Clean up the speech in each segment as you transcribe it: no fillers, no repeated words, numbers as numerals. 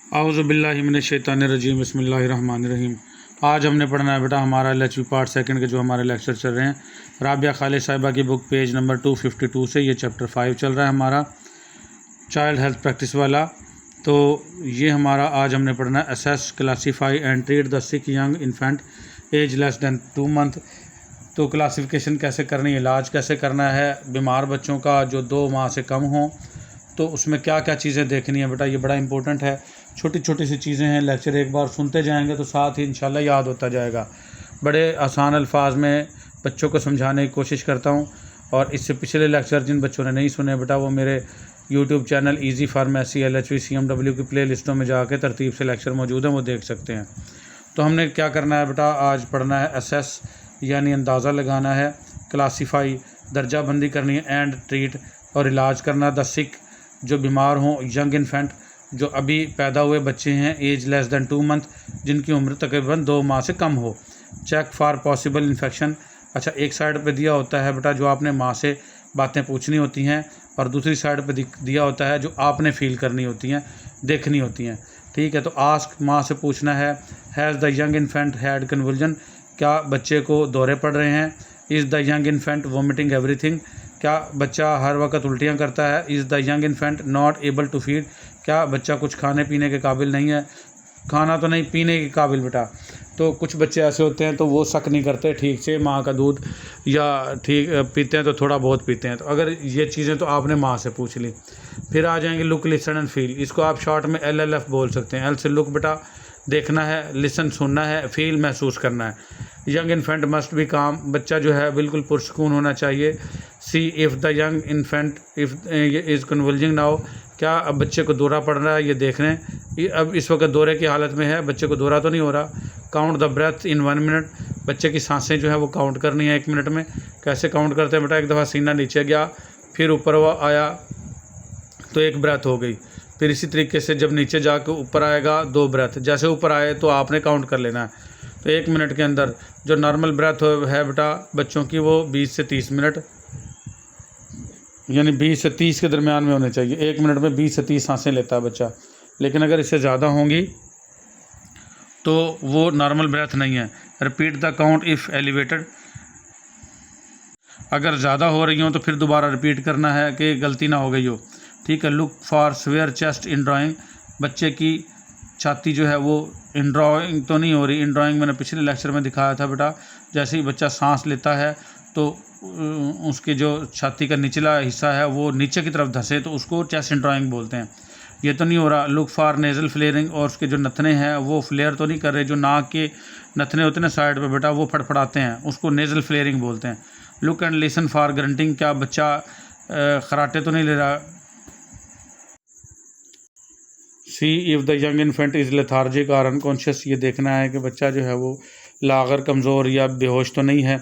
औज़ुबिल्लाहिमिनश्शैतानिर्रजीम बिस्मिल्लाहिर्रहमानिर्रहीम। आज हमने पढ़ना है बेटा हमारा LHV पार्ट सेकंड के जो हमारे लेक्चर चल रहे हैं राबिया खालिद साहिबा की बुक पेज नंबर 252 से। ये चैप्टर 5 चल रहा है हमारा चाइल्ड हेल्थ प्रैक्टिस वाला। तो ये हमारा आज हमने पढ़ना है assess classify and treat the sick young infant age less than 2 month. तो क्लासिफिकेशन कैसे करनी है, इलाज कैसे करना है बीमार बच्चों का जो 2 माह से कम हों, तो उसमें क्या क्या चीज़ें देखनी है बेटा, ये बड़ा इंपॉर्टेंट है। छोटी छोटी सी चीज़ें हैं, लेक्चर एक बार सुनते जाएंगे तो साथ ही इंशाल्लाह याद होता जाएगा। बड़े आसान अल्फाज में बच्चों को समझाने की कोशिश करता हूँ। और इससे पिछले लेक्चर जिन बच्चों ने नहीं सुने बेटा, वो मेरे YouTube channel easy pharmacy LHV CMW की प्ले लिस्टों में जाके तरतीब से लेक्चर मौजूद हैं, वो देख सकते हैं। तो हमने क्या करना है बेटा, आज पढ़ना है असेस यानी अंदाज़ा लगाना है, क्लासीफाई दर्जा बंदी करनी है, एंड ट्रीट और इलाज करना द सिक जो बीमार हों, यंग इन्फेंट जो अभी पैदा हुए बच्चे हैं, एज लेस दैन 2 मंथ जिनकी उम्र तकरीबन 2 माह से कम हो। Check for possible infection. अच्छा, एक साइड पे दिया होता है बेटा जो आपने माँ से बातें पूछनी होती हैं, और दूसरी साइड पे दिया होता है जो आपने फील करनी होती हैं, देखनी होती हैं। ठीक है, तो आस्क माँ से पूछना है, has the young infant had convulsion, क्या बच्चे को दौरे पड़ रहे हैं। Is the young infant vomiting everything, क्या बच्चा हर वक्त उल्टियाँ करता है। Is the young infant not able to feed, क्या बच्चा कुछ खाने पीने के काबिल नहीं है, खाना तो नहीं पीने के काबिल बेटा। तो कुछ बच्चे ऐसे होते हैं तो वो शक नहीं करते ठीक से माँ का दूध, या ठीक पीते हैं तो थोड़ा बहुत पीते हैं। तो अगर ये चीज़ें तो आपने माँ से पूछ ली। फिर आ जाएंगे लुक लिसन एंड फील, इसको आप शॉर्ट में LLF बोल सकते हैं। एल से लुक बेटा देखना है, लिसन सुनना है, फील महसूस करना है। यंग इन्फेंट मस्ट बी काम, बच्चा जो है बिल्कुल पुरसकून होना चाहिए। See if the young infant if is convulsing now, क्या अब बच्चे को दौरा पड़ रहा है, ये देख रहे हैं अब इस वक्त दौरे की हालत में है, बच्चे को दौरा तो नहीं हो रहा। Count the breath in 1 minute, बच्चे की सांसें जो है वो काउंट करनी है 1 मिनट में। कैसे काउंट करते हैं बेटा, एक दफ़ा सीना नीचे गया, फिर ऊपर आया तो 1 ब्रेथ हो गई। फिर इसी तरीके से जब नीचे जाकर ऊपर आएगा 2 ब्रेथ, जैसे ऊपर आए तो आपने काउंट कर लेना है। तो 1 मिनट के अंदर जो नॉर्मल ब्रेथ है बेटा बच्चों की, वो 20 से 30 मिनट यानी 20 से 30 के दरमियान में होने चाहिए। 1 मिनट में 20 से 30 सांसें लेता है बच्चा, लेकिन अगर इससे ज़्यादा होंगी तो वो नॉर्मल ब्रेथ नहीं है। Repeat the count if elevated, अगर ज़्यादा हो रही हो तो फिर दोबारा रिपीट करना है कि गलती ना हो गई हो। ठीक है, look for swear chest in drawing, बच्चे की छाती जो है वो इन ड्राइंग तो नहीं हो रही। इन ड्राइंग मैंने पिछले लेक्चर में दिखाया था बेटा, जैसे ही बच्चा सांस लेता है तो उसके जो छाती का निचला हिस्सा है वो नीचे की तरफ धंसे, तो उसको चेस्ट इन ड्राइंग बोलते हैं। ये तो नहीं हो रहा। लुक फॉर नेज़ल फ्लेयरिंग, और उसके जो नथने हैं वो फ्लेयर तो नहीं कर रहे, जो नाक के नथने होते हैं ना साइड पे बेटा, वो फड़फड़ाते हैं, उसको नेज़ल फ्लेयरिंग बोलते हैं। Look and listen for grunting, क्या बच्चा खराटे तो नहीं ले रहा। सी if the young infant is lethargic और अनकॉन्शियस, ये देखना है कि बच्चा जो है वो लागर, कमज़ोर या बेहोश तो नहीं है।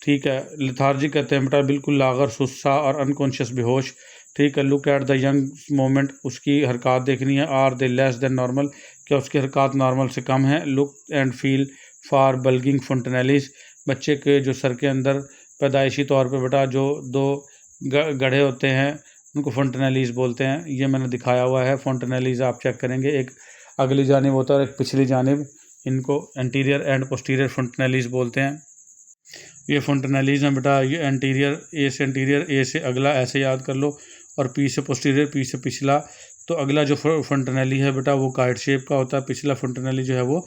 ठीक है, लेथार्जिक कहते हैं बेटा बिल्कुल लागर, सुस्ता और अनकॉन्शियस बेहोश। ठीक है, look at the young moment, उसकी हरकत देखनी है। Are they less than normal, क्या उसकी हरकत नॉर्मल से कम है। Look and feel for bulging fontanelles, बच्चे के जो सर के अंदर पैदाइशी तौर पे बेटा जो 2 गड्ढे होते हैं उनको फंटनेलिस बोलते हैं। ये मैंने दिखाया हुआ है, फंटनेलिस आप चेक करेंगे, एक अगली जानिब होता है और एक पिछली जानिब, इनको एंटीरियर एंड पोस्टीरियर फंटनेलिस बोलते हैं। ये फंटनेलिस है बेटा, ये एंटीरियर, ए से एंटीरियर, ए से अगला ऐसे याद कर लो, और पी से पोस्टीरियर, पी से पिछला। तो अगला जो फंटनेली है बेटा वो काइट शेप का होता है, पिछला फंटनेली जो है वो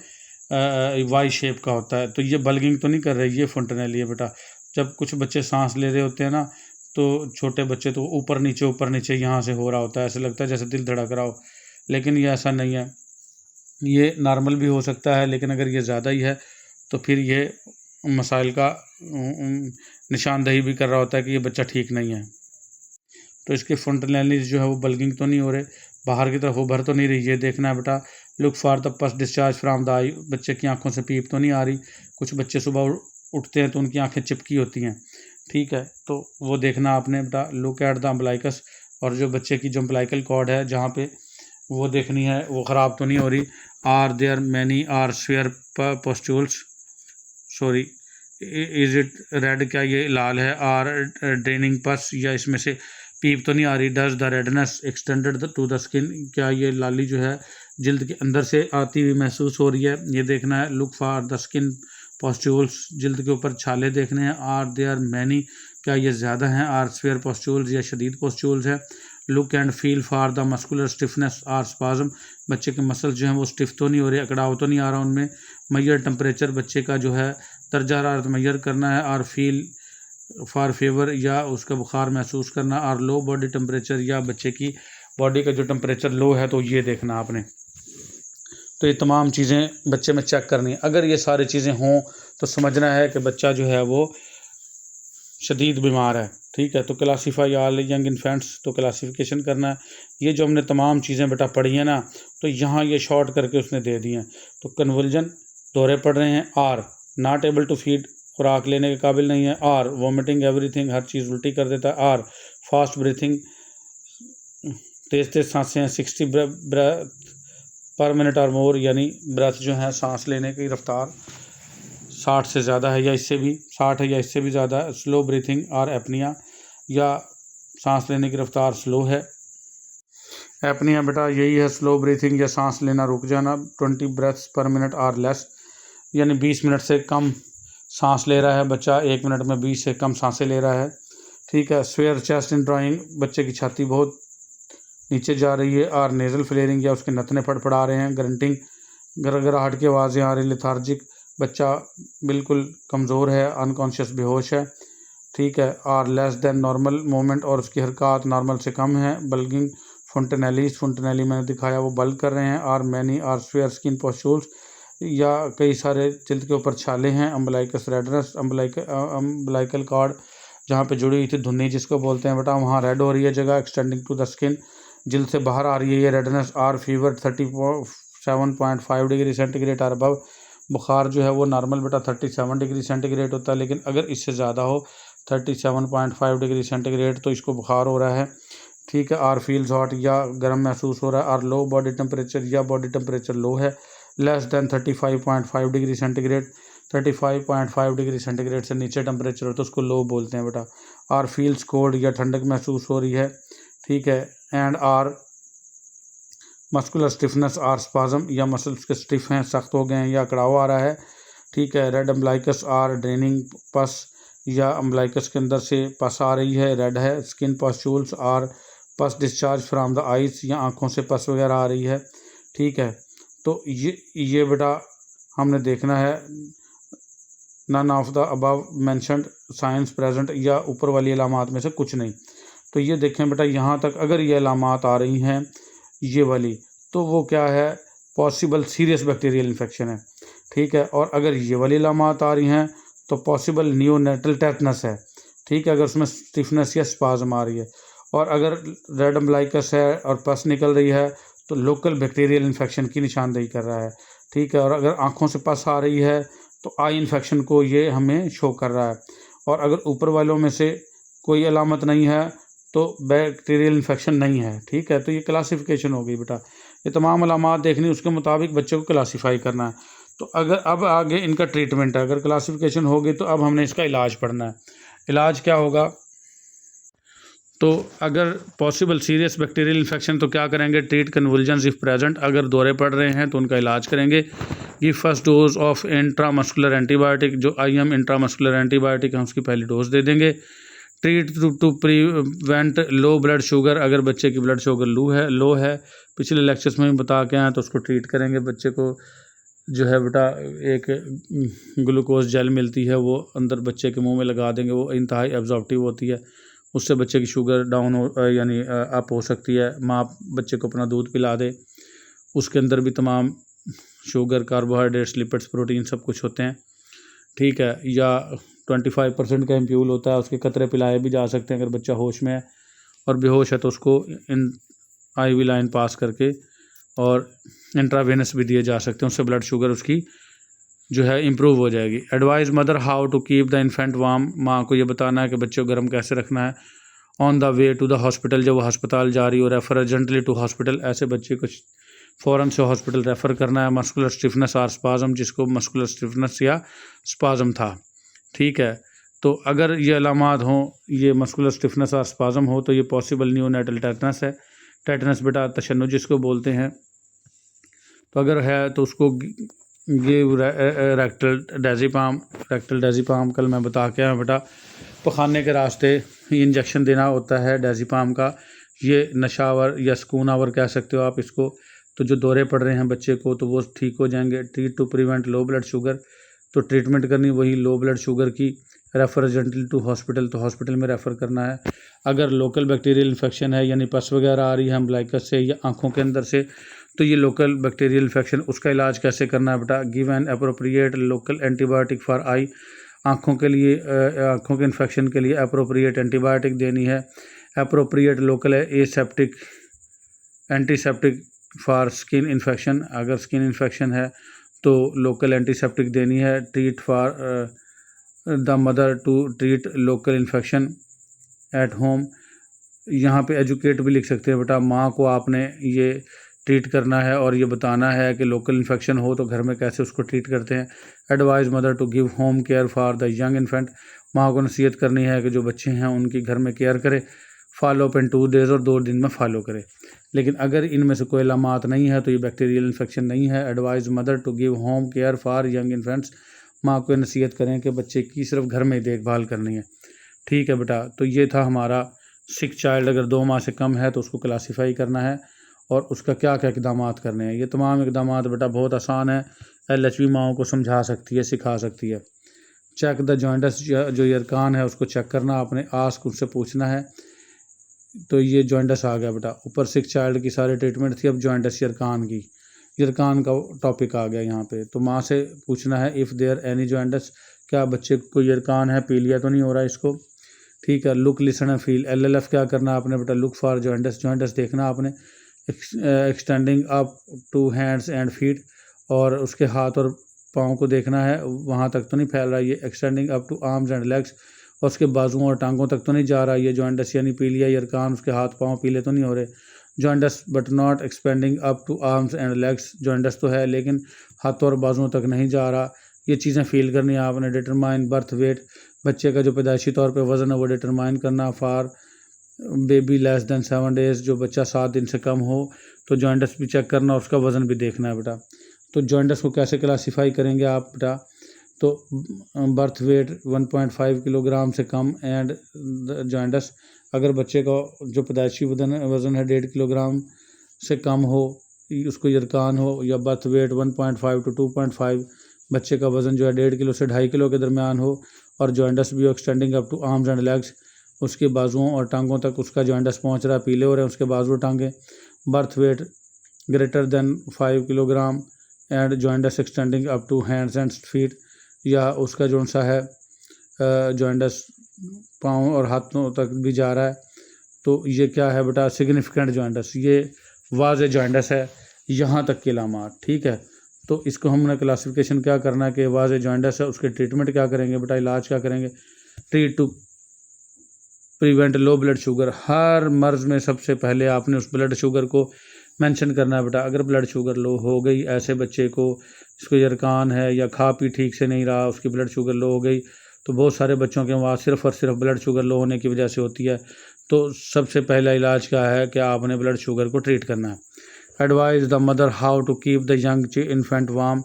वाई शेप का होता है। तो ये बल्गिंग तो नहीं कर रही, ये फंटनेली है बेटा। जब कुछ बच्चे सांस ले रहे होते हैं ना, तो छोटे बच्चे तो ऊपर नीचे यहाँ से हो रहा होता है, ऐसे लगता है जैसे दिल धड़क रहा हो, लेकिन ये ऐसा नहीं है। ये नॉर्मल भी हो सकता है, लेकिन अगर ये ज़्यादा ही है तो फिर ये मसाइल का निशानदही भी कर रहा होता है कि ये बच्चा ठीक नहीं है। तो इसके फंटनेलिस जो है वो बल्गिंग तो नहीं हो रहे, बाहर की तरफ उभर तो नहीं रही, ये देखना है बेटा। Look for the pus discharge from the eye, बच्चे की आंखों से पीप तो नहीं आ रही। कुछ बच्चे सुबह उठते हैं तो उनकी आंखें चिपकी होती हैं। ठीक है, तो वो देखना आपने बेटा। लुक एट द अम्बलाइकस, और जो बच्चे की जो अम्बलाइकल कॉर्ड है जहाँ पे, वो देखनी है वो ख़राब तो नहीं हो रही। Are there many or severe pustules, sorry is it red, क्या ये लाल है। आर ड्रेनिंग पस, या इसमें से पीप तो नहीं आ रही। Does the redness extended to the skin, क्या ये लाली जो है जल्द के अंदर से आती हुई महसूस हो रही है, ये देखना है। लुक फॉर द स्किन पॉस्ट्यूल्स, जल्द के ऊपर छाले देखने हैं। आर देयर मैनी, क्या ये ज़्यादा हैं। आर स्फेयर पॉस्ट्यूल्स या शदीद पॉस्ट्यूल्स है। Look and feel for the muscular stiffness or spasm, बच्चे के मसल्स जो हैं वो स्टिफ तो नहीं हो रहे, अकड़ाव तो नहीं आ रहा उनमें। मैयर टेम्परेचर, बच्चे का जो है दर्जा हरारत मैयर करना है। आर फील फॉर फीवर, या उसका बुखार महसूस करना। आर लो बॉडी टेम्परेचर, या बच्चे की बॉडी का जो टेम्परेचर लो है, तो ये देखना आपने। तो ये तमाम चीज़ें बच्चे में चेक करनी है। अगर ये सारी चीज़ें हों तो समझना है कि बच्चा जो है वो शदीद बीमार है। ठीक है, तो क्लासीफाई ऑल यंग इन्फेंट्स, तो क्लासिफिकेशन करना है। ये जो हमने तमाम चीज़ें बेटा पढ़ी हैं ना, तो यहाँ ये शॉर्ट करके उसने दे दी हैं। तो कन्वल्जन, दौरे पड़ रहे हैं। Or not able to feed, खुराक लेने के काबिल नहीं है। आर वॉमिटिंग एवरीथिंग, हर चीज़ उल्टी कर देता है। आर फास्ट ब्रीथिंग, तेज़ तेज़ सांसें हैं। 60 ब्रेथ पर मिनट और मोर, यानी ब्रेथ जो है सांस लेने की रफ्तार 60 से ज़्यादा है या इससे भी 60 है या इससे भी ज़्यादा है। स्लो ब्रीथिंग और एपनिया, या सांस लेने की रफ्तार स्लो है। एपनिया बेटा यही है, स्लो ब्रीथिंग या सांस लेना रुक जाना। 20 ब्रेथ्स पर मिनट और लेस, यानी 20 मिनट से कम सांस ले रहा है बच्चा, 1 मिनट में 20 से कम सांसें ले रहा है। ठीक है। स्वेयर चेस्ट इन ड्राइंग, बच्चे की छाती बहुत नीचे जा रही है। और नेज़ल फ्लेयरिंग, या उसके नथने फड़फड़ा रहे हैं। ग्रंटिंग, गरगराहट की आवाज़ें आ रही। लेथार्जिक, बच्चा बिल्कुल कमज़ोर है, अनकॉन्शियस बेहोश है। ठीक है। और लेस देन नॉर्मल मूवमेंट, और उसकी हरकत नॉर्मल से कम है। बल्गिंग फुंटनेलीज, फुंटनेली मैंने दिखाया वो बल्ग कर रहे हैं। और मैनी और स्फेयर स्किन पॉस्ट्यूल्स, या कई सारे जल्द के ऊपर छाले हैं। अम्बलाइकस रेडनेस, अम्बलाइकल कॉर्ड जहाँ पे जुड़ी हुई थी धुन्नी जिसको बोलते हैं बेटा, वहाँ रेड हो रही है जगह। एक्सटेंडिंग टू द स्किन, जल्द से बाहर आ रही है ये रेडनेस। और फीवर 37.5 डिग्री सेंटीग्रेड और अबव, बुखार जो है वो नॉर्मल बेटा 37 डिग्री सेंटीग्रेड होता है, लेकिन अगर इससे ज़्यादा हो 37.5 डिग्री सेंटीग्रेड तो इसको बुखार हो रहा है। ठीक है। आर फील्स हॉट, या गर्म महसूस हो रहा है। और लो बॉडी टेम्परेचर, या बॉडी टेम्परेचर लो है, less than 35.5 degree centigrade. 35.5 degree centigrade से नीचे टेम्परेचर हो तो उसको लो बोलते हैं बेटा। आर फील्स कोल्ड, या ठंडक महसूस हो रही है। ठीक है। And or muscular stiffness or spasm, या मसल्स के स्टिफ हैं, सख्त हो गए हैं, या कड़ाव आ रहा है। ठीक है। रेड अम्बलाइकस आर ड्रेनिंग पस, या अम्बलाइकस के अंदर से पस आ रही है, रेड है। स्किन पॉस्ट्यूल्स आर पस डिस्चार्ज फ्राम द आइज, या आँखों से पस वगैरह आ रही है। ठीक है। तो ये बेटा हमने देखना है। None of the above mentioned signs present, या ऊपर वाली अलामात में से कुछ नहीं। तो ये देखें बेटा, यहाँ तक अगर ये अलामात आ रही हैं ये वाली, तो वो क्या है, पॉसिबल सीरियस बैक्टीरियल इन्फेक्शन है। ठीक है। और अगर ये वाली अलामात आ रही हैं तो पॉसिबल नियोनेटल टेटनस है। ठीक है, अगर उसमें स्टिफनेस या स्पाज्म आ रही है। और अगर रेड अम्बलाइकस है और पस निकल रही है तो लोकल बैक्टीरियल इन्फेक्शन की निशानदेही कर रहा है। ठीक है। और अगर आँखों से पस आ रही है तो आई इन्फेक्शन को ये हमें शो कर रहा है। और अगर ऊपर वालों में से कोई अलामत नहीं है तो बैक्टीरियल इन्फेक्शन नहीं है। ठीक है। तो ये क्लासिफिकेशन हो गई बेटा, ये तमाम अलामात देखनी, उसके मुताबिक बच्चे को क्लासीफाई करना है। तो अगर अब आगे इनका ट्रीटमेंट है, अगर क्लासिफिकेशन हो गई तो अब हमने इसका इलाज पढ़ना है। इलाज क्या होगा, तो अगर पॉसिबल सीरियस बैक्टीरियल इन्फेक्शन तो क्या करेंगे, ट्रीट कन्वल्जन्स इफ़ प्रेजेंट, अगर दौरे पड़ रहे हैं तो उनका इलाज करेंगे। Give first dose of intramuscular antibiotic, जो IM इंट्रामस्कुलर एंटीबायोटिक है उसकी पहली डोज दे देंगे। Treat to prevent low blood sugar, अगर बच्चे की ब्लड शुगर लो है पिछले लेक्चर्स में भी बता के आए, तो उसको ट्रीट करेंगे। बच्चे को जो है बेटा एक ग्लूकोज जेल मिलती है, वो अंदर बच्चे के मुंह में लगा देंगे, वो इंतहाई एब्जॉर्प्टिव होती है, उससे बच्चे की शुगर डाउन हो यानी अप हो सकती है। माँ बच्चे को अपना दूध पिला दे, उसके अंदर भी तमाम शुगर, कार्बोहाइड्रेट्स, लिपिड्स, प्रोटीन सब कुछ होते हैं। ठीक है। या 25% का एम्प्यूल होता है, उसके कतरे पिलाए भी जा सकते हैं अगर बच्चा होश में है। और बेहोश है तो उसको इन IV लाइन पास करके और इंट्रावेनस भी दिए जा सकते हैं, उससे ब्लड शुगर उसकी जो है इम्प्रूव हो जाएगी। Advise mother how to keep the infant warm, माँ को ये बताना है कि बच्चे को गर्म कैसे रखना है। On the way to the hospital, जब वो अस्पताल जा रही हो, रेफर अर्जेंटली टू हॉस्पिटल, ऐसे बच्चे को फ़ौरन से हॉस्पिटल रेफ़र करना है। मस्कुलर स्टिफनेस और स्पाज्म, जिसको मस्कुलर स्टिफनेस या स्पाज्म था। ठीक है। तो अगर ये अलामात हों, ये मस्कुलर स्टिफनेस और स्पाज्म हो, तो ये पॉसिबल नियोनेटल टेटनस है। टेटनस बेटा तशन्नुज जिसको बोलते हैं। तो अगर है तो उसको गिव रेक्टल डेज़िपाम कल मैं बता के आया बेटा। पखाने के रास्ते इंजेक्शन देना होता है डेज़िपाम का। ये नशावर या सुकून आवर कह सकते हो आप इसको। तो जो दौरे पड़ रहे हैं बच्चे को तो वो ठीक हो जाएंगे। Treat to prevent low blood sugar, तो ट्रीटमेंट करनी वही लो ब्लड शुगर की। रेफर अर्जेंटली टू हॉस्पिटल, तो हॉस्पिटल में रेफ़र करना है। अगर लोकल बैक्टीरियल इन्फेक्शन है यानी पस वगैरह आ रही है अम्बलाइकस से या आँखों के अंदर से, तो ये लोकल बैक्टीरियल इन्फेक्शन, उसका इलाज कैसे करना है बेटा। Give an appropriate local antibiotic for I, आँखों के लिए आँखों के इन्फेक्शन के लिए अप्रोप्रिएट एंटीबायोटिक देनी है। अप्रोप्रिएट लोकल है aseptic antiseptic for skin infection, अगर स्किन इन्फेक्शन है तो लोकल एंटीसेप्टिक देनी है। Treat for the mother to treat local infection at home, यहाँ पे एजुकेट भी लिख सकते हैं बेटा। माँ को आपने ये ट्रीट करना है और ये बताना है कि लोकल इन्फेक्शन हो तो घर में कैसे उसको ट्रीट करते हैं। Advise mother to give home care for the young infant, माँ को नसीहत करनी है कि जो बच्चे हैं उनकी घर में केयर करे। फॉलो अप इन 2 days, और 2 दिन में फॉलो करे। लेकिन अगर इनमें से कोई अलामात नहीं है तो ये बैक्टीरियल इन्फेक्शन नहीं है। Advise mother to give home care for young infants, माँ को नसीहत करें कि बच्चे की सिर्फ घर में ही देखभाल करनी है। ठीक है बेटा, तो ये था हमारा सिक चाइल्ड। अगर 2 माह से कम है तो उसको क्लासीफाई करना है और उसका क्या क्या इकदाम करने हैं। ये तमाम इकदाम बेटा बहुत आसान है, LHV माओं को समझा सकती है, सिखा सकती है। चेक द जॉइंटस, जो यरकान है उसको चेक करना आपने, आस्क उससे पूछना है। तो ये जॉइंटस आ गया बेटा। ऊपर सिक चाइल्ड की सारी ट्रीटमेंट थी, अब जॉइंटस यरकान की, यरकान का टॉपिक आ गया यहाँ पे। तो माँ से पूछना है इफ़ देयर एनी जॉइंटस, क्या बच्चे को यरकान है, पीलिया तो नहीं हो रहा इसको। ठीक है। Look listen and feel, LLF क्या करना आपने बेटा, लुक फॉर जॉइंटस, जॉइंटस देखना आपने। Extending up to hands and feet, और उसके हाथ और पाँव को देखना है, वहाँ तक तो नहीं फैल रहा ये। Extending up to arms and legs, और उसके बाजुओं और टांगों तक तो नहीं जा रहा ये जॉइंटस, यानी पीलिया यरकान, उसके हाथ पाँव पीले तो नहीं हो रहे। Joints but not expanding up to arms and legs, joints तो है लेकिन हाथों और बाजुओं तक नहीं जा रहा। ये चीज़ें फील करनी है आपने। डिटरमाइन बर्थ वेट, बच्चे का जो पैदाइशी तौर पे वज़न है वो डिटरमाइन करना। For baby less than 7 days, जो बच्चा 7 दिन से कम हो तो जॉइंटस भी चेक करना, उसका वज़न भी देखना है बेटा। तो जॉइंटस को कैसे क्लासीफाई करेंगे आप बेटा, तो बर्थ वेट 1.5 किलोग्राम से कम एंड जॉइंटस, अगर बच्चे का जो पैदाइशी वज़न है 1.5 किलोग्राम से कम हो, उसको यरकान हो, या बर्थ वेट 1.5 to 2.5, बच्चे का वज़न जो है 1.5 किलो से 2.5 किलो के दरमियान हो, और जॉइंटस भी हो extending up to arms and legs, उसके बाजुओं और टांगों तक उसका जॉइंटस पहुंच रहा है, पीले हो रहे हैं उसके बाजू टांगे। Birth weight greater than 5 kilogram and joints extending up to hands and feet, या उसका जो सा है जॉइंटस पाँव और हाथों तक भी जा रहा है, तो ये क्या है बेटा, सिग्निफिकेंट जॉइंटस, ये वाज़े जॉइंटस है, यहाँ तक के अलामात। ठीक है। तो इसको हमने क्लासिफिकेशन क्या करना है कि वाज़े जॉइंटस है, उसके ट्रीटमेंट क्या करेंगे बेटा, इलाज क्या करेंगे। Treat to prevent low blood sugar, हर मर्ज़ में सबसे पहले आपने उस ब्लड शुगर को मेंशन करना है बेटा। अगर ब्लड शुगर लो हो गई, ऐसे बच्चे को इसको यरकान है या खा पी ठीक से नहीं रहा, उसकी ब्लड शुगर लो हो गई, तो बहुत सारे बच्चों के वहाँ सिर्फ़ और सिर्फ ब्लड शुगर लो होने की वजह से होती है। तो सबसे पहला इलाज क्या है कि आपने ब्लड शुगर को ट्रीट करना है। Advise the mother how to keep the young infant warm,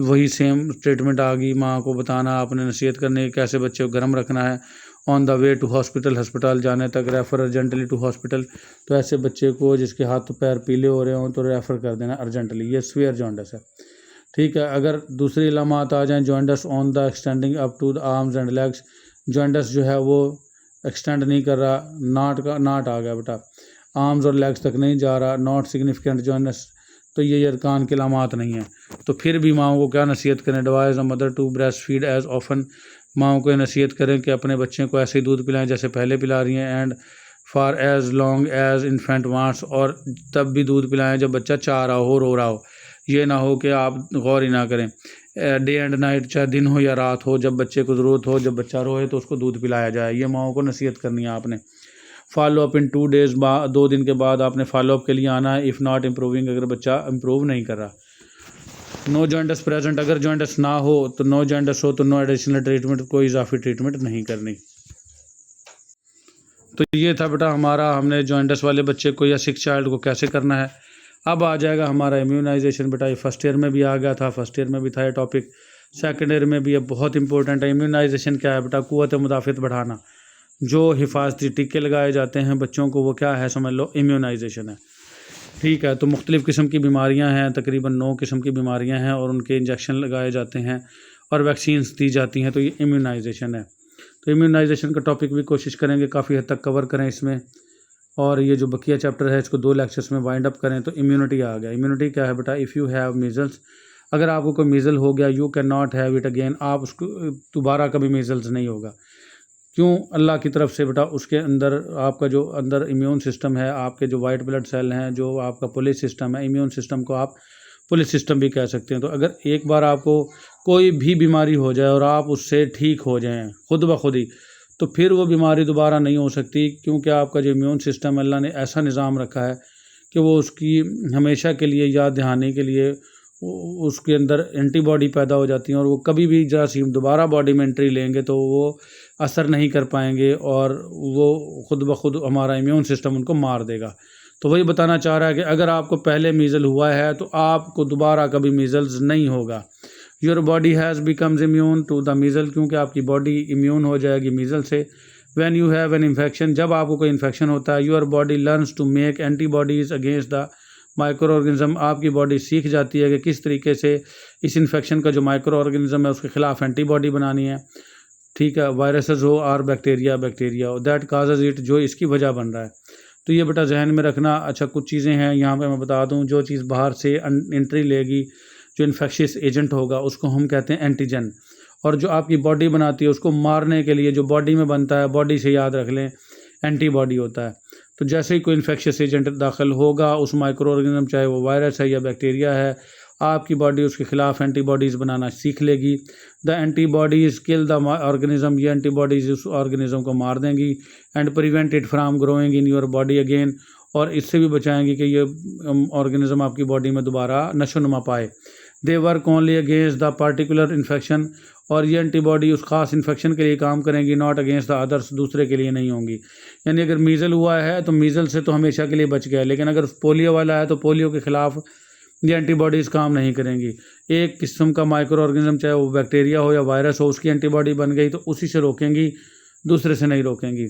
वही सेम ट्रीटमेंट आ गई। माँ को बताना आपने, नसीहत करनी कैसे बच्चे को गर्म रखना है। On the way to hospital, अस्पताल जाने तक रेफ़र अर्जेंटली टू हॉस्पिटल, तो ऐसे बच्चे को जिसके हाथ पैर पीले हो रहे हों तो रेफ़र कर देना अर्जेंटली, ये सीवियर जॉइंटस है। ठीक है। अगर दूसरी इलामात आ जाएँ, joints on the extending up to the arms and legs, joints जो है वो एक्सटेंड नहीं कर रहा, नाट आ गया बेटा, आर्म्स और लेग्स तक नहीं जा रहा, नॉट सिग्निफिकेंट जॉइंटस, तो ये यरकान के अलामात नहीं है। तो फिर भी माओ को क्या नसीहत करें, advise a mother to breast feed as often, माओ को नसीहत करें कि अपने बच्चे को ऐसे ही दूध पिलाएं जैसे पहले पिला रही हैं। And for as long as infant wants, और तब भी दूध पिलाएं जब बच्चा चाह रहा हो, रो रहा हो, ये ना हो कि आप गौर ही ना करें। डे एंड नाइट, चाहे दिन हो या रात हो, जब बच्चे को ज़रूरत हो, जब बच्चा रोए तो उसको दूध पिलाया जाए, ये माओ को नसीहत करनी है आपने। फॉलो अप इन 2 days, 2 दिन के बाद आपने फॉलो अप के लिए आना है। इफ़ नॉट इम्प्रूविंग, अगर बच्चा इम्प्रूव नहीं कर रहा। नो जॉइंटस प्रेजेंट, अगर जॉइंटस ना हो तो नो जॉइंटस हो तो नो एडिशनल ट्रीटमेंट, कोई इजाफी ट्रीटमेंट नहीं करनी। तो ये था बेटा हमारा, हमने जॉइंटस वाले बच्चे को या सिक चाइल्ड को कैसे करना है। अब आ जाएगा हमारा इम्यूनाइजेशन। बेटा ये फर्स्ट ईयर में भी आ गया था, फर्स्ट ईयर में भी था ये टॉपिक, सेकेंड ईयर में भी ये बहुत इंपॉर्टेंट है। इम्यूनाइजेशन क्या है बेटा? क़ुव्वत मुदाफ़त बढ़ाना। जो हिफाजती टीके लगाए जाते हैं बच्चों को, वो क्या है समझ लो, इम्यूनाइजेशन है। ठीक है, तो मुख्तलिफ़ किस्म की बीमारियां हैं, तकरीबन 9 किस्म की बीमारियां हैं और उनके इंजेक्शन लगाए जाते हैं और वैक्सीन्स दी जाती हैं, तो ये इम्यूनाइजेशन है। तो इम्यूनाइजेशन का टॉपिक भी कोशिश करेंगे काफ़ी हद तक कवर करें इसमें, और ये जो बकिया चैप्टर है इसको 2 लेक्चर्स में वाइंड अप करें। तो इम्यूनिटी आ गया। इम्यूनिटी क्या है बेटा? इफ़ यू हैव मीज़ल्स, अगर आपको कोई मीज़ल हो गया, you can not have it again, आप उसको दोबारा कभी मीज़ल्स नहीं होगा। क्यों? अल्लाह की तरफ से बेटा उसके अंदर आपका जो अंदर इम्यून सिस्टम है, आपके जो वाइट ब्लड सेल हैं, जो आपका पुलिस सिस्टम है, इम्यून सिस्टम को आप पुलिस सिस्टम भी कह सकते हैं। तो अगर एक बार आपको कोई भी बीमारी हो जाए और आप उससे ठीक हो जाएं खुद ब खुद ही, तो फिर वो बीमारी दोबारा नहीं हो सकती, क्योंकि आपका जो इम्यून सिस्टम अल्लाह ने ऐसा निज़ाम रखा है कि वो उसकी हमेशा के लिए याद दहानी के लिए उसके अंदर एंटीबॉडी पैदा हो जाती हैं और वो कभी भी जरासीम दोबारा बॉडी में एंट्री लेंगे तो वो असर नहीं कर पाएंगे और वो खुद ब खुद हमारा इम्यून सिस्टम उनको मार देगा। तो वही बताना चाह रहा है कि अगर आपको पहले मीज़ल हुआ है तो आपको दोबारा कभी मीज़ल्स नहीं होगा। Your body has becomes immune to the measle, क्योंकि आपकी बॉडी इम्यून हो जाएगी मीज़ल से। When you have an infection, जब आपको कोई इन्फेक्शन होता है, your body learns to make antibodies against the micro organism, आपकी बॉडी सीख जाती है कि किस तरीके से इस इन्फेक्शन का जो माइक्रो ऑर्गेनिज़म है उसके ख़िलाफ़ एंटीबॉडी बनानी है। ठीक है, वायरसेस हो और बैक्टीरिया हो, दैट काजेज इट, जो इसकी वजह बन रहा है। तो ये बेटा जहन में रखना। अच्छा, कुछ चीज़ें हैं यहाँ पे मैं बता दूँ, जो चीज़ बाहर से एंट्री लेगी, जो इन्फेक्शियस एजेंट होगा, उसको हम कहते हैं एंटीजन, और जो आपकी बॉडी बनाती है उसको मारने के लिए जो बॉडी में बनता है, बॉडी से याद रख लें, एंटीबॉडी होता है। तो जैसे ही कोई इन्फेक्शियस एजेंट दाखिल होगा उस माइक्रो ऑर्गेनिज्म, चाहे वो वायरस है या बैक्टीरिया है, आपकी बॉडी उसके ख़िलाफ़ एंटीबॉडीज़ बनाना सीख लेगी। The antibodies kill the organism, ये एंटीबॉडीज़ उस ऑर्गेनिज्म को मार देंगी and prevent it from growing in your body again, और इससे भी बचाएंगी कि ये ऑर्गेनिज्म आपकी बॉडी में दोबारा नशो नुमा पाए। They work only against the particular infection, और ये एंटीबॉडी उस ख़ास इन्फेक्शन के लिए काम करेंगी, नॉट अगेंस्ट द अदर्स, दूसरे के लिए नहीं होंगी। यानी अगर मीज़ल हुआ है तो मीज़ल से तो हमेशा के लिए बच गया, लेकिन अगर पोलियो वाला है तो पोलियो के ख़िलाफ़ ये एंटीबॉडीज़ काम नहीं करेंगी। एक किस्म का माइक्रो ऑर्गेनिज्म, चाहे वो बैक्टीरिया हो या वायरस हो, उसकी एंटीबॉडी बन गई तो उसी से रोकेंगी, दूसरे से नहीं रोकेंगी।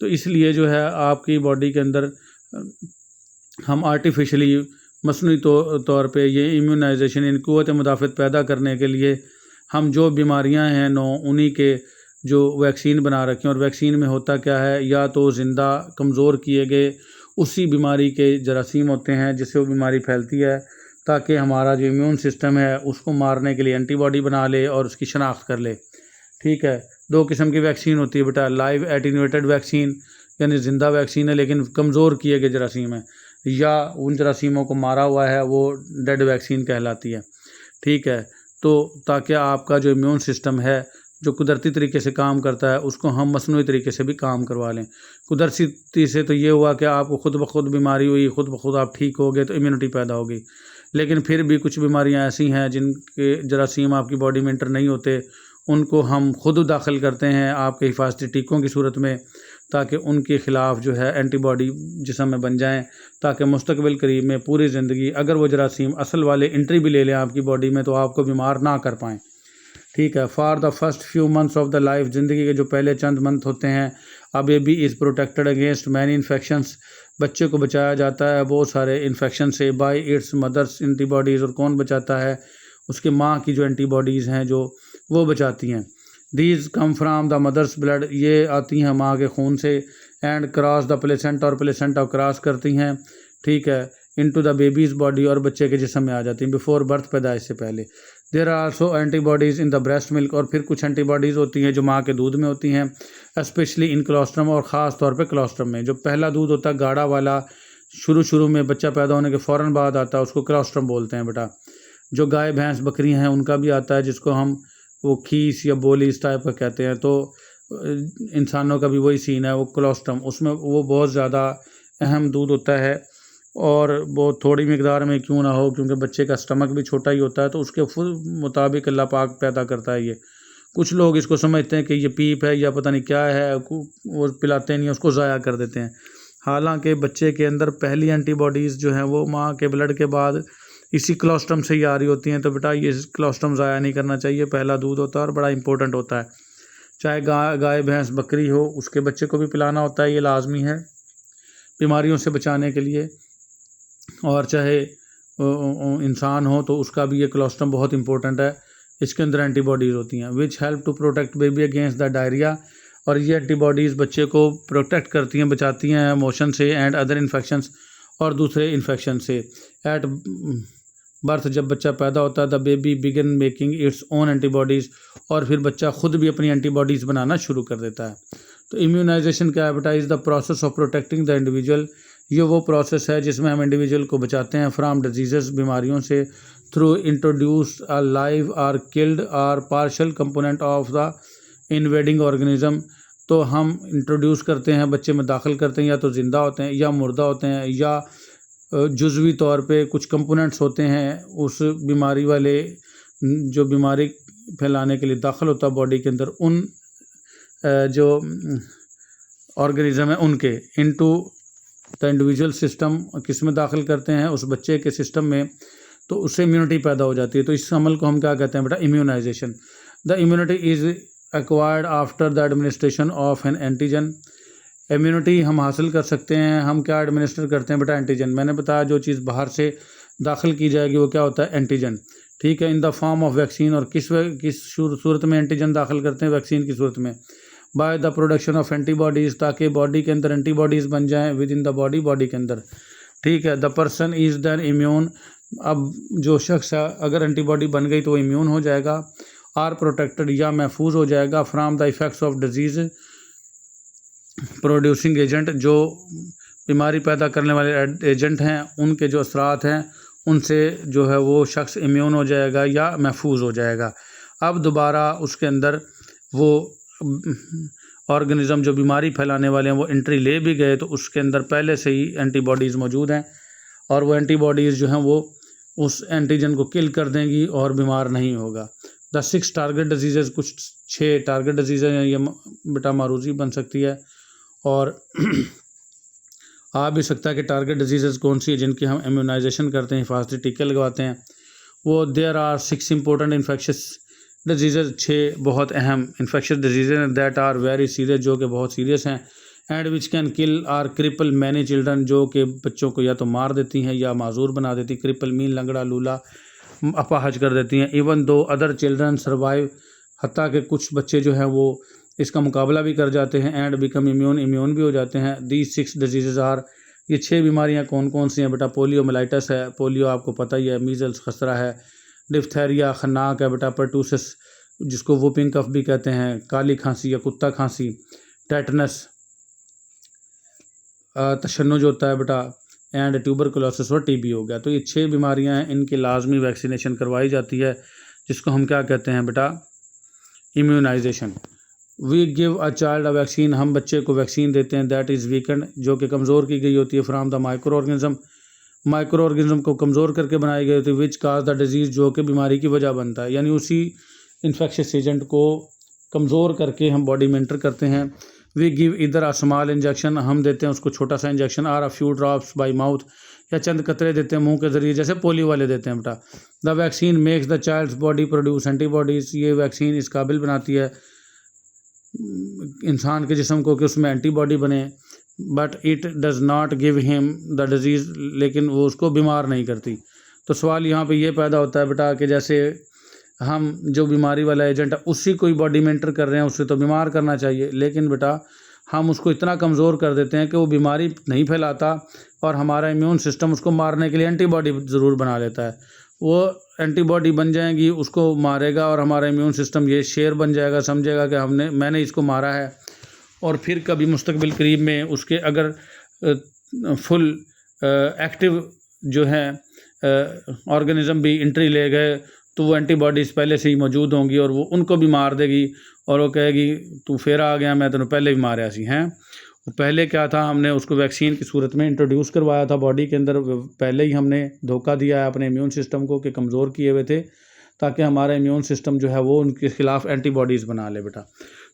तो इसलिए जो है आपकी बॉडी के अंदर हम आर्टिफिशली मसनूई तौर पे ये इम्यूनाइजेशन, इन क़ुव्वत मुदाफ़त पैदा करने के लिए हम जो बीमारियां हैं उन्हीं के जो वैक्सीन बना रखे हैं। और वैक्सीन में होता क्या है, या तो ज़िंदा कमज़ोर किए गए उसी बीमारी के जरासीम होते हैं जिससे वो बीमारी फैलती है, ताकि हमारा जो इम्यून सिस्टम है उसको मारने के लिए एंटीबॉडी बना ले और उसकी शनाख्त कर ले। ठीक है, 2 किस्म की वैक्सीन होती है बेटा, लाइव एटीन्यूएटेड वैक्सीन यानी ज़िंदा वैक्सीन है लेकिन कमज़ोर किए गए जरासीम है, या उन जरासीमों को मारा हुआ है, वो डेड वैक्सीन कहलाती है। ठीक है, तो ताकि आपका जो इम्यून सिस्टम है जो कुदरती तरीके से काम करता है उसको हम मसनूई तरीके से भी काम करवा लें। कुदरती से तो ये हुआ कि आपको खुद ब खुद बीमारी हुई, खुद ब खुद आप ठीक हो गए तो इम्यूनिटी पैदा होगी, लेकिन फिर भी कुछ बीमारियां ऐसी हैं जिनके जरासीम आपकी बॉडी में इंटर नहीं होते, उनको हम खुद दाखिल करते हैं आपके हिफाजती टीकों की सूरत में, ताकि उनके ख़िलाफ़ जो है एंटीबॉडी जिस्म में बन जाएं, ताकि मुस्तकबिल करीब में पूरी ज़िंदगी अगर वो जरासीम असल वाले एंट्री भी ले लें आपकी बॉडी में तो आपको बीमार ना कर पाएँ। ठीक है, for the first few months of the life, ज़िंदगी के जो पहले चंद मंथ होते हैं, a baby is protected against many infections, बच्चे को बचाया जाता है बहुत सारे इन्फेक्शन से, बाय इट्स मदर्स एंटीबॉडीज़, और कौन बचाता है? उसके माँ की जो एंटीबॉडीज़ हैं जो वो बचाती हैं। These come from the mother's blood, ये आती हैं माँ के खून से, एंड क्रॉस द प्लेसेंटा, और प्लेसेंटा क्रॉस करती हैं, ठीक है, इनटू द बेबीज़ बॉडी, और बच्चे के जिस्म में आ जाती हैं बिफोर बर्थ, पैदाइश से पहले। There are also antibodies in the breast milk, और फिर कुछ एंटीबॉडीज़ होती हैं जो माँ के दूध में होती हैं, स्पेशली इन कोलोस्ट्रम, और ख़ास तौर पे कोलोस्ट्रम में। जो पहला दूध होता है गाढ़ा वाला, शुरू में बच्चा पैदा होने के फ़ौरन बाद आता है, उसको कोलोस्ट्रम बोलते हैं बेटा। जो गाय भैंस बकरियां हैं उनका भी आता है, जिसको हम वो खीस या बोली इस टाइप का कहते हैं। तो इंसानों का भी वही सीन है, वो कोलोस्ट्रम, उसमें वो बहुत ज़्यादा अहम दूध होता है, और बहुत थोड़ी मिकदार में क्यों ना हो, क्योंकि बच्चे का स्टमक भी छोटा ही होता है, तो उसके फुल मुताबिक अल्लाह पाक पैदा करता है ये। कुछ लोग इसको समझते हैं कि ये पीप है या पता नहीं क्या है, वो पिलाते नहीं, उसको ज़ाया कर देते हैं। हालांकि बच्चे के अंदर पहली एंटीबॉडीज़ जो हैं वो माँ के ब्लड के बाद इसी कोलोस्ट्रम से ही आ रही होती हैं। तो बेटा ये कोलोस्ट्रम ज़ाया नहीं करना चाहिए, पहला दूध होता है और बड़ा इंपॉर्टेंट होता है। चाहे गाय भैंस बकरी हो, उसके बच्चे को भी पिलाना होता है, ये लाजमी है बीमारियों से बचाने के लिए। और चाहे इंसान हो तो उसका भी ये कोलोस्ट्रम बहुत इंपॉर्टेंट है, इसके अंदर एंटीबॉडीज़ होती हैं which help to protect baby against the diarrhoea. और ये एंटीबॉडीज़ बच्चे को प्रोटेक्ट करती हैं, बचाती हैं मोशन से एंड अदर इन्फेक्शंस, और दूसरे इन्फेक्शन से। एट बर्थ जब बच्चा पैदा होता है the baby begin making its own antibodies, और फिर बच्चा खुद भी अपनी एंटीबॉडीज़ बनाना शुरू कर देता है। तो इम्यूनाइजेशन क्या है बेटा? Is the process of protecting the individual. ये वो प्रोसेस है जिसमें हम इंडिविजुअल को बचाते हैं फ्राम डिजीज़, बीमारियों से, through introduce a live or killed or partial component of the invading organism. तो हम इंट्रोड्यूस करते हैं, बच्चे में दाखिल करते हैं, या तो ज़िंदा होते हैं या मुर्दा होते हैं, या जुज़वी तौर पे कुछ कंपोनेंट्स होते हैं उस बीमारी वाले जो बीमारी फैलाने के लिए दाखिल होता है बॉडी के अंदर, उन जो ऑर्गेनिज्म है उनके इनटू द इंडिविजुअल सिस्टम, किस में दाखिल करते हैं? उस बच्चे के सिस्टम में, तो उससे इम्यूनिटी पैदा हो जाती है। तो इस अमल को हम क्या कहते हैं बेटा? Immunisation. The immunity is acquired after the administration of an antigen. Immunity हम हासिल कर सकते हैं, हम क्या एडमिनिस्टर करते हैं बेटा? एंटीजन। मैंने बताया जो चीज़ बाहर से दाखिल की जाएगी वो क्या होता है? एंटीजन। ठीक है, in the form of vaccine. और किस सूरत में एंटीजन दाखिल करते हैं? वैक्सीन की सूरत में। By the production of antibodies, ताकि बॉडी के अंदर एंटीबॉडीज़ बन जाएँ विद इन द बॉडी के अंदर। ठीक है, the person is then immune. अब जो शख्स है अगर एंटीबॉडी बन गई तो वो इम्यून हो जाएगा, आर प्रोटेक्टेड या महफूज हो जाएगा from the effects of disease producing agent. जो बीमारी पैदा करने वाले एजेंट हैं उनके जो असरात हैं उनसे जो है वो शख्स इम्यून हो जाएगा या महफूज हो जाएगा। अब दोबारा उसके अंदर वो ऑर्गेनिज़म जो बीमारी फैलाने वाले हैं वो एंट्री ले भी गए तो उसके अंदर पहले से ही एंटीबॉडीज़ मौजूद हैं, और वो एंटीबॉडीज़ जो हैं वो उस एंटीजन को किल कर देंगी और बीमार नहीं होगा। द 6 टारगेट डिजीज़, कुछ 6 टारगेट डिजीज़ हैं, ये बेटा मारूजी बन सकती है और आ भी सकता है कि टारगेट डिजीज़ कौन सी है जिनकी हम इम्यूनाइजेशन करते हैं, हिफाजती टीके लगवाते हैं। वो there are 6 important infectious diseases, 6 बहुत अहम इन्फेक्शस डिजीज़ हैं दैट आर वेरी सीरियस, जो कि बहुत सीरियस हैं, and which can kill or cripple many children, जो कि बच्चों को या तो मार देती हैं या माजूर बना देती। क्रिपल मीन लंगड़ा लूला, अपाहज कर देती हैं। Even though other children survive, हत्ता के कुछ बच्चे जो हैं वो इसका मुकाबला भी कर जाते हैं, एंड बिकम इम्यून भी हो जाते हैं। दीज 6 डिजीज़ आर, ये 6 बीमारियां कौन कौन सी हैं बेटा? पोलियो मेलाइटस है, पोलियो आपको पता ही है, मीज़ल्स खसरा है, डिफ्थेरिया खन्नाक है बेटा, पर्टूसिस जिसको वूपिंग कफ भी कहते हैं, काली खांसी या कुत्ता खांसी, टेटनस तशन्नुज होता है बेटा, एंड ट्यूबरकुलोसिस और टीबी हो गया। तो ये 6 बीमारियां हैं, इनकी लाजमी वैक्सीनेशन करवाई जाती है, जिसको हम क्या कहते हैं बेटा? Immunisation. We give a child a vaccine, हम बच्चे को वैक्सीन देते हैं दैट इज़ वीकेंड, जो कि कमज़ोर की गई होती है फ्राम द माइक्रो ऑर्गेनिज्म को कमज़ोर करके बनाई गई होती है, विच काज द डिजीज़, जो कि बीमारी की वजह बनता है। यानी उसी इन्फेक्शस एजेंट को कमज़ोर करके हम बॉडी में एंटर करते हैं। वी गिव इधर अ स्मॉल इंजेक्शन, हम देते हैं उसको छोटा सा injection, or a few drops by mouth, या चंद कतरे देते हैं मुंह के ज़रिए, जैसे पोलियो वाले देते हैं बेटा। The vaccine makes the child's body produce antibodies, ये वैक्सीन इस काबिल बनाती है इंसान के जिस्म को कि उसमें एंटीबॉडी बने, but it does not give him the disease, लेकिन वो उसको बीमार नहीं करती। तो सवाल यहाँ पे ये पैदा होता है बेटा कि जैसे हम जो बीमारी वाला एजेंट है उसी को ही बॉडी में एंटर कर रहे हैं, उससे तो बीमार करना चाहिए, लेकिन बेटा हम उसको इतना कमज़ोर कर देते हैं कि वो बीमारी नहीं फैलाता और हमारा इम्यून सिस्टम उसको मारने के लिए एंटीबॉडी ज़रूर बना लेता है। वो एंटीबॉडी बन जाएंगी, उसको मारेगा, और हमारा इम्यून सिस्टम ये शेर बन जाएगा, समझेगा कि मैंने इसको मारा है, और फिर कभी मुस्तकबिल करीब में उसके अगर फुल एक्टिव जो है ऑर्गेनिज़म भी एंट्री ले गए तो वो एंटीबॉडीज़ पहले से ही मौजूद होंगी और वो उनको भी मार देगी, और वो कहेगी तू फिर आ गया, मैं तेन पहले भी मारा सी हैं। पहले क्या था, हमने उसको वैक्सीन की सूरत में इंट्रोड्यूस करवाया था बॉडी के अंदर, पहले ही हमने धोखा दिया है अपने इम्यून सिस्टम को कि कमज़ोर किए हुए थे, ताकि हमारा इम्यून सिस्टम जो है वो उनके ख़िलाफ़ एंटीबॉडीज़ बना ले बेटा।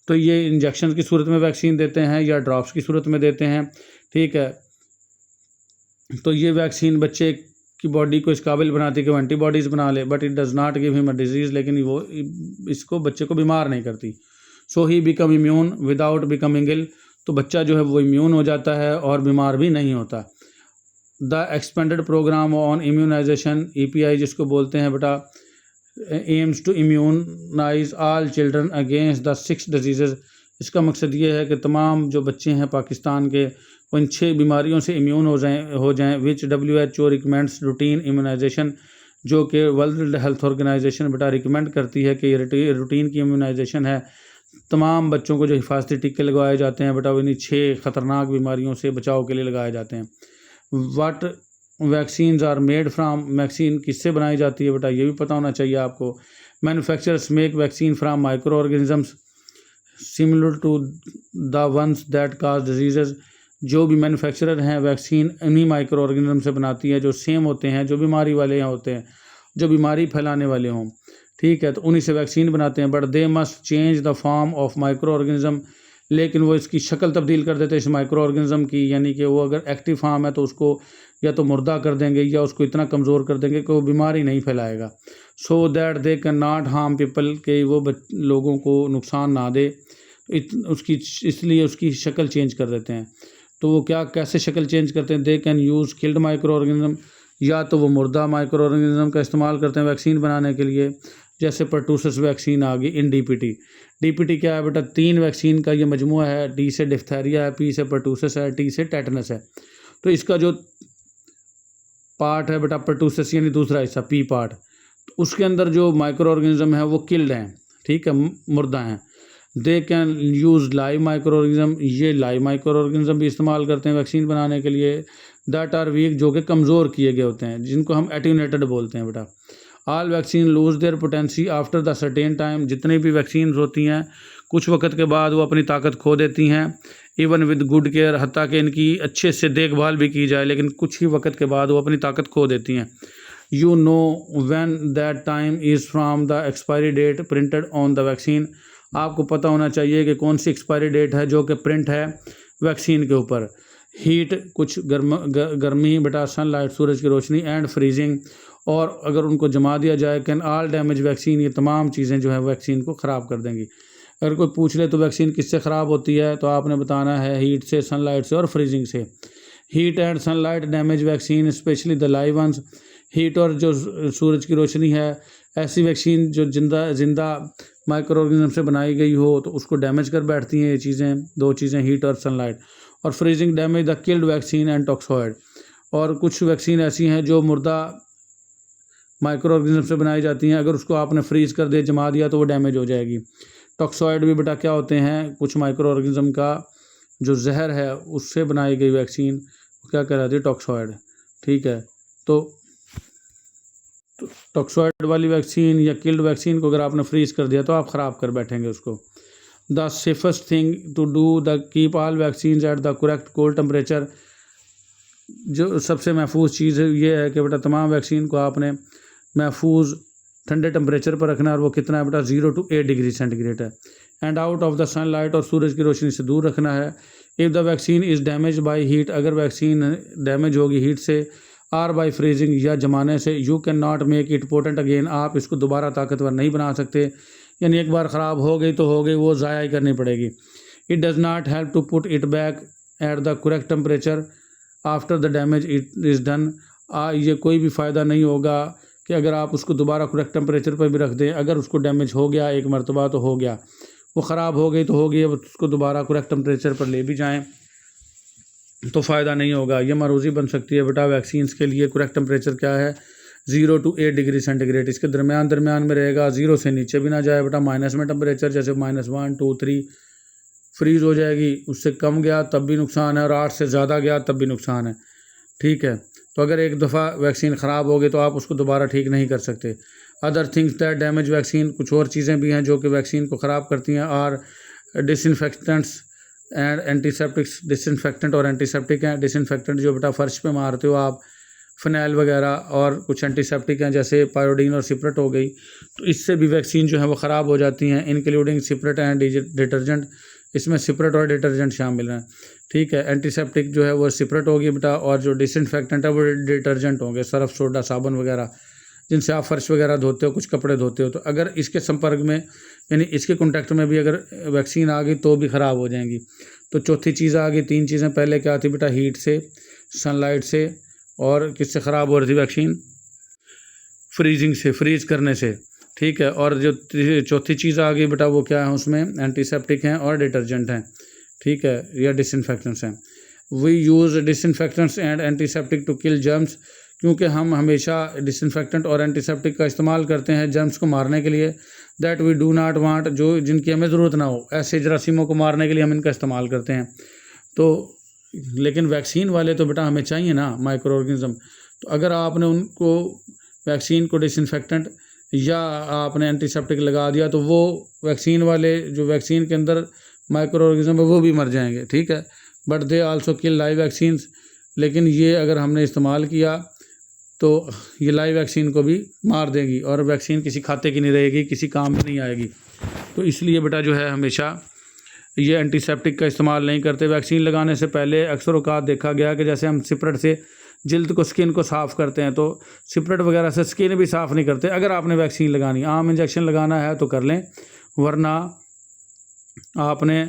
तो ये इंजेक्शन की सूरत में वैक्सीन देते हैं या ड्रॉप्स की सूरत में देते हैं। ठीक है। तो ये वैक्सीन बच्चे की बॉडी को इस काबिल बनाती है कि वो एंटीबॉडीज़ बना ले, but it does not give him a disease, लेकिन वो इसको बच्चे को बीमार नहीं करती। So he become immune without becoming ill, तो बच्चा जो है वो इम्यून हो जाता है और बीमार भी नहीं होता। The expanded programme on immunisation, EPI जिसको बोलते हैं बेटा, aims to immunise all children against the 6 diseases. इसका मकसद ये है कि तमाम जो बच्चे हैं पाकिस्तान के वो इन 6 बीमारियों से इम्यून हो जाएं विच WHO रिकमेंड्स रूटीन इम्यूनाइजेशन, जो कि वर्ल्ड हेल्थ ऑर्गेनाइजेशन बेटा रिकमेंड करती है कि ये रूटीन की इम्यूनाइजेशन है। तमाम बच्चों को जो हिफाजती टीके लगाए जाते हैं बेटा वो इन्हीं 6 ख़तरनाक बीमारियों से बचाव के लिए लगाए जाते हैं। What vaccines are made from, vaccine किससे बनाई जाती है बेटा ये भी पता होना चाहिए आपको। Manufacturers make vaccine from micro organisms similar to the ones that cause disease, जो भी मैन्युफैक्चरर हैं वैक्सीन इन्हीं माइक्रो ऑर्गेनिज्म से बनाती है जो सेम होते हैं, जो बीमारी वाले होते हैं, जो बीमारी फैलाने वाले हों, ठीक है, तो उन्हीं से वैक्सीन बनाते हैं। But they must change the form of micro organism, लेकिन वो इसकी शक्ल तब्दील कर देते हैं इस माइक्रो ऑर्गेनिज्म की, यानी कि वो अगर एक्टिव फॉर्म है तो उसको या तो मुर्दा कर देंगे या उसको इतना कमज़ोर कर देंगे कि वो बीमारी नहीं फैलाएगा। So that they can not harm people, के वो लोगों को नुकसान ना दे, उसकी इसलिए उसकी शक्ल चेंज कर देते हैं। तो वो कैसे शक्ल चेंज करते हैं? They can use killed micro organism, या तो वो मुर्दा माइक्रो ऑर्गेनिज्म का इस्तेमाल करते हैं वैक्सीन बनाने के लिए, जैसे परटूसिस वैक्सीन आ गई इन DPT क्या है बेटा? 3 वैक्सीन का ये मजमुआ है। D से डिफ्थेरिया है, P से परटूसिस है, T से टेटनस है। तो इसका जो पार्ट है बेटा परटूसिस यानी दूसरा हिस्सा P पार्ट, तो उसके अंदर जो माइक्रो ऑर्गेनिज्म है वो किल्ड हैं, ठीक है, मुर्दा हैं। They can use live micro organism, ये लाइव माइक्रो ऑर्गेनिज्म भी इस्तेमाल करते हैं वैक्सीन बनाने के लिए। दैट आर वीक, जो कि कमज़ोर किए गए होते हैं, जिनको हम एट्यूनेटेड बोलते हैं बेटा। All vaccine lose their potency after the certain time, जितनी भी वैक्सीन होती हैं कुछ वक्त के बाद वो अपनी ताकत खो देती हैं। इवन विद गुड केयर, हत्ता कि इनकी अच्छे से देखभाल भी की जाए, लेकिन कुछ ही वक्त के बाद वो अपनी ताकत खो देती हैं। You know when that time is from the expiry date printed on the vaccine, आपको पता होना चाहिए कि कौन सी एक्सपायरी डेट है जो कि प्रिंट है वैक्सीन के ऊपर। हीट, कुछ गर्मी बेटा, सनलाइट सूरज की रोशनी, एंड फ्रीजिंग, और अगर उनको जमा दिया जाए कैन ऑल डैमेज वैक्सीन, ये तमाम चीज़ें जो है वैक्सीन को ख़राब कर देंगी। अगर कोई पूछ ले तो वैक्सीन किससे ख़राब होती है, तो आपने बताना है हीट से, सनलाइट से और फ्रीजिंग से। Heat and sunlight damage vaccine especially the live ones, heat और जो सूरज की रोशनी है, ऐसी वैक्सीन जो जिंदा माइक्रो ऑर्गेनिज्म से बनाई गई हो तो उसको डैमेज कर बैठती हैं ये चीज़ें, 2 चीज़ें, हीट और सनलाइट। और freezing damage the killed vaccine and toxoid, और कुछ वैक्सीन ऐसी हैं जो मुर्दा माइक्रो ऑर्गेनिज्म से बनाई जाती हैं, अगर उसको आपने फ्रीज़ कर दिया, जमा दिया, तो वो डैमेज हो जाएगी। टॉक्सॉइड भी बेटा क्या होते हैं? कुछ माइक्रो ऑर्गेनिज्म का जो जहर है उससे बनाई गई वैक्सीन क्या कहलाती है? टॉक्सॉइड, ठीक है। तो टॉक्सॉइड वाली वैक्सीन या किल्ड वैक्सीन को अगर आपने फ्रीज़ कर दिया तो आप ख़राब कर बैठेंगे उसको। The safest thing to do the keep all vaccine at the correct cold temperature, जो सबसे महफूज चीज़ ये है कि बेटा तमाम वैक्सीन को आपने महफूज ठंडे टेम्परेचर पर रखना है, और वो कितना है बेटा? 0 to 8 डिग्री सेंटीग्रेड है। And out of the sunlight, और सूरज की रोशनी से दूर रखना है। If the vaccine is damage by heat, अगर वैक्सीन डैमेज होगी हीट से, आर बाई फ्रीजिंग या जमाने से, you can not make it potent again, आप इसको दोबारा ताकतवर नहीं बना सकते, यानी एक बार ख़राब हो गई तो हो गई, वो ज़ाया ही करनी पड़ेगी। It does not help to put it back at the correct temperature after the damage it is done, ये कोई भी फ़ायदा नहीं होगा कि अगर आप उसको दोबारा करेक्ट टेम्परेचर पर भी रख दें, अगर उसको डैमेज हो गया एक मरतबा तो हो गया, वो ख़राब हो गई तो हो गई, अब उसको दोबारा करेक्ट टेम्परेचर पर ले भी जाएं तो फ़ायदा नहीं होगा, ये मरूज़ी बन सकती है बेटा। वैक्सीन्स के लिए करेक्ट टेम्परेचर क्या है? 0 to 8 डिग्री सेंटीग्रेड, इसके दरमियान में रहेगा, 0 से नीचे भी ना जाए बेटा। माइनस में टेम्परेचर जैसे -1, 2, 3 फ्रीज़ हो जाएगी, उससे कम गया तब भी नुकसान है, और 8 से ज़्यादा गया तब भी नुकसान है, ठीक है। तो अगर एक दफ़ा वैक्सीन ख़राब हो गई तो आप उसको दोबारा ठीक नहीं कर सकते। Other things that damage vaccine, कुछ और चीज़ें भी हैं जो कि वैक्सीन को ख़राब करती हैं, और डिसइंफेक्टेंट्स एंड एंटीसेप्टिक्स, डिसइंफेक्टेंट और एंटीसेप्टिक हैं। डिसइंफेक्टेंट जो बेटा फ़र्श पे मारते हो आप, फ़िनाइल वगैरह, और कुछ एंटीसेप्टिक हैं जैसे पायोडीन और सिपरेट हो गई, तो इससे भी वैक्सीन जो है वो ख़राब हो जाती हैं, इंक्लूडिंग सिपरेट एंड डिटर्जेंट इसमें सिपरेट और डिटर्जेंट शामिल हैं। ठीक है, एंटीसेप्टिक जो है वो सिपरेट होगी बेटा, और जो डिसइंफेक्टेंट है वो डिटर्जेंट होंगे, सर्फ, सोडा, साबुन वगैरह, जिनसे आप फर्श वगैरह धोते हो, कुछ कपड़े धोते हो। तो अगर इसके संपर्क में यानी इसके कॉन्टैक्ट में भी अगर वैक्सीन आ गई तो भी ख़राब हो जाएंगी। तो चौथी चीज़ आ गई, 3 चीज़ें पहले क्या थी बेटा, हीट से, सनलाइट से, और किससे ख़राब हो रही थी वैक्सीन, फ्रीजिंग से, फ्रीज करने से। ठीक है, और जो चौथी चीज़ आ गई बेटा वो क्या है, उसमें एंटीसेप्टिक हैं और डिटर्जेंट हैं। ठीक है, या डिसइंफेक्टेंट्स हैं। We use disinfectants and antiseptic to kill germs, क्योंकि हम हमेशा डिसइंफेक्टेंट और एंटीसेप्टिक का इस्तेमाल करते हैं जर्म्स को मारने के लिए। That we do not want, जो जिनकी हमें ज़रूरत ना हो, ऐसे जरासीमों को मारने के लिए हम इनका इस्तेमाल करते हैं। तो लेकिन वैक्सीन वाले तो बेटा हमें चाहिए ना माइक्रो ऑर्गेनिज्म। तो अगर आपने उनको वैक्सीन को डिसइंफेक्टेंट या आपने एंटीसेप्टिक लगा दिया तो वो वैक्सीन वाले जो वैक्सीन के अंदर माइक्रो ऑर्गेनिज्म है वो भी मर जाएंगे। ठीक है, but they also kill live vaccines. लेकिन ये अगर हमने इस्तेमाल किया तो ये लाइव वैक्सीन को भी मार देगी और वैक्सीन किसी खाते की नहीं रहेगी, किसी काम में नहीं आएगी। तो इसलिए बेटा जो है हमेशा ये एंटीसेप्टिक का इस्तेमाल नहीं करते। वैक्सीन लगाने से पहले अक्सर औकात देखा गया कि जैसे हम सिपरेट से जिल्द को, स्किन को साफ़ करते हैं, तो सिपरेट वगैरह से स्किन भी साफ़ नहीं करते। अगर आपने वैक्सीन लगानी, आम इंजेक्शन लगाना है तो कर लें, वरना आपने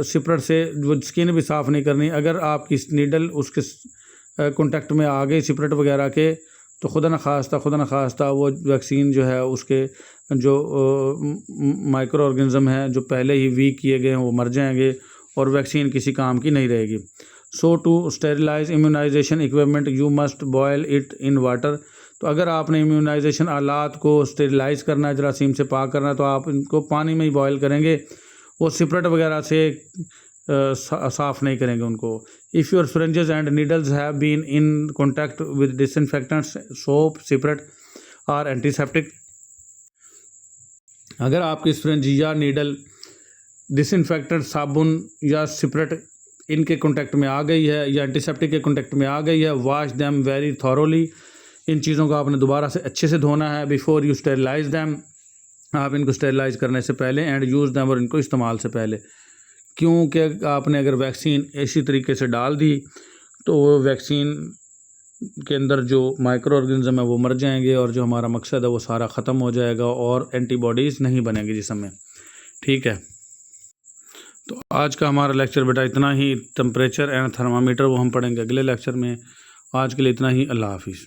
सिपरेट से वो स्किन भी साफ़ नहीं करनी। अगर आपकी नीडल उसके कॉन्टैक्ट में आ गई सिपरेट वगैरह के, तो खुदा न खास्ता वो वैक्सीन जो है उसके जो माइक्रो ऑर्गेनिज्म हैं जो पहले ही वीक किए गए हैं वो मर जाएंगे और वैक्सीन किसी काम की नहीं रहेगी। So to sterilise immunisation equipment you must boil it in water. तो अगर आपने इम्यूनाइजेशन आलात को स्टेरिलाइज करना है, जरासीम से पाक करना है, तो आप इनको पानी में ही बॉयल करेंगे, वो सिपरेट वगैरह से साफ़ नहीं करेंगे उनको। If your syringes and needles have been in contact with disinfectants, soap, spirit और एंटीसेप्टिक, अगर आपकी सिरिंज या नीडल डिसइंफेक्टेंट, साबुन या सिपरेट इनके कॉन्टैक्ट में आ गई है या एंटीसेप्टिक के कॉन्टैक्ट में आ गई है, वॉश दैम वेरी थॉरोली। इन चीज़ों को आपने दोबारा से अच्छे से धोना है बिफोर यू स्टेरिलाइज दैम, आप इनको स्टेरिलाइज करने से पहले, एंड यूज़ दैम, और इनको इस्तेमाल से पहले। क्योंकि आपने अगर वैक्सीन इसी तरीके से डाल दी तो वो वैक्सीन के अंदर जो माइक्रो ऑर्गेनिज्म है वो मर जाएंगे और जो हमारा मकसद है वो सारा ख़त्म हो जाएगा और एंटीबॉडीज़ नहीं बनेंगी जिस्म में। ठीक है, तो आज का हमारा लेक्चर बेटा इतना ही। टेम्परेचर एंड थर्मामीटर वो हम पढ़ेंगे अगले लेक्चर में। आज के लिए इतना ही। अल्लाह हाफिज़।